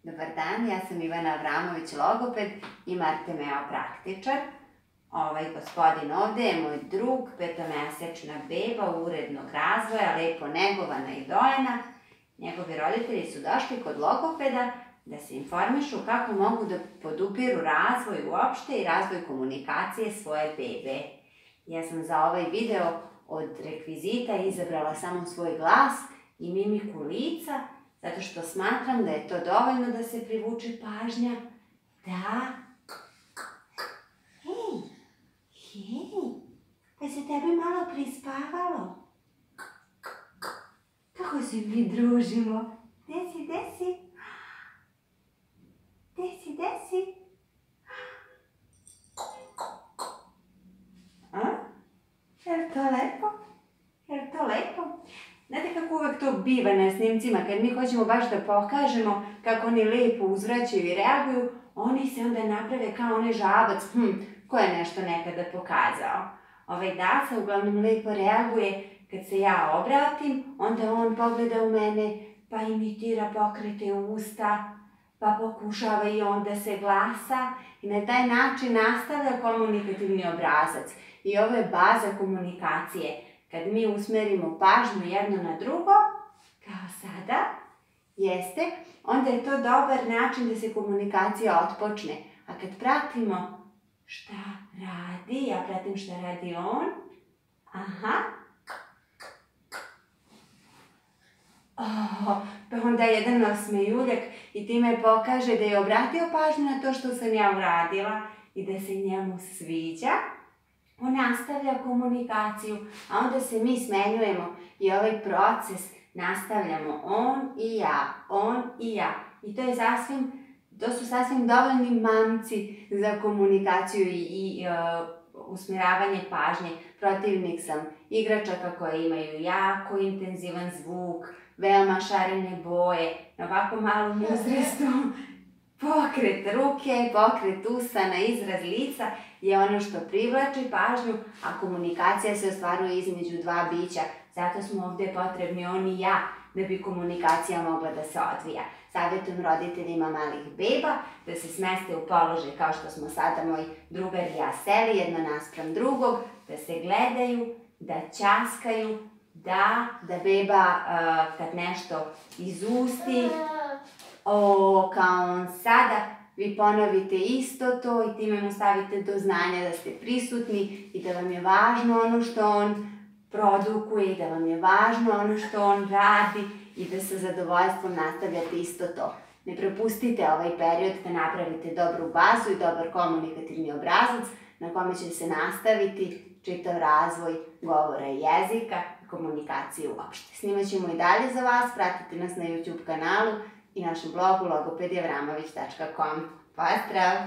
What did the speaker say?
Dobar dan, ja sam Ivana Avramović, logoped i Marte Meo, praktičar. Ovaj gospodin ovde je moj drug, 5-mesečna beba urednog razvoja, lepo negovana i dojena. Njegovi roditelji su došli kod logopeda da se informišu kako mogu da podupiru razvoj uopšte i razvoj komunikacije svoje bebe. Ja sam za ovaj video od rekvizita izabrala samo svoj glas i mimiku lica, zato što smatram da je to dovoljno da se privuče pažnja. Da. Hej, pa se tebi malo prispavalo. Kako se mi družimo? Gde si? Je li to lepo? Znate kako uvek to biva na snimcima, kad mi hoćemo baš da pokažemo kako oni lepo uzvraćaju i reaguju, oni se onda naprave kao onaj žabac, ko je nešto nekada pokazao. Ovaj Daca uglavnom lepo reaguje kad se ja obratim, onda on pogleda u mene, pa imitira pokrete usta, pa pokušava i on da se glasa i na taj način nastavlja komunikativni obrazac. I ovo je baza komunikacije. Kad mi usmerimo pažnju jedno na drugo, kao sada, onda je to dobar način da se komunikacija otpočne. A kad pratimo šta radi, ja pratim šta radi on, pa onda jedan osmejuljak i time pokaže da je obratio pažnju na to što sam ja uradila i da se njemu sviđa. On nastavlja komunikaciju, a onda se mi smenjujemo i ovaj proces nastavljamo on i ja. I to su sasvim dovoljni mamci za komunikaciju i usmeravanje pažnje. Protivnik sam igračaka koje imaju jako intenzivan zvuk, veoma šarene boje, na ovako malom uzrastu. Pokret ruke, pokret usana, izraz lica je ono što privlači pažnju, a komunikacija se ostvaruje između dva bića. Zato smo ovde potrebni on i ja, da bi komunikacija mogla da se odvija. Savjetujem roditeljima malih beba da se smeste u položaj kao što smo sada moj drugar i ja seli jedno naspram drugog, da se gledaju, da ćaskaju, da beba kad nešto izusti, kao on sada, vi ponovite isto to i time mu stavite do znanja da ste prisutni i da vam je važno ono što on produkuje i da vam je važno ono što on radi i da sa zadovoljstvom nastavljate isto to. Ne propustite ovaj period da napravite dobru bazu i dobar komunikativni obrazac na kome će se nastaviti čitav razvoj govora i jezika i komunikacije uopšte. Snimat ćemo i dalje za vas, pratite nas na YouTube kanalu i našem blogu logopediavramović.com. Pozdrav!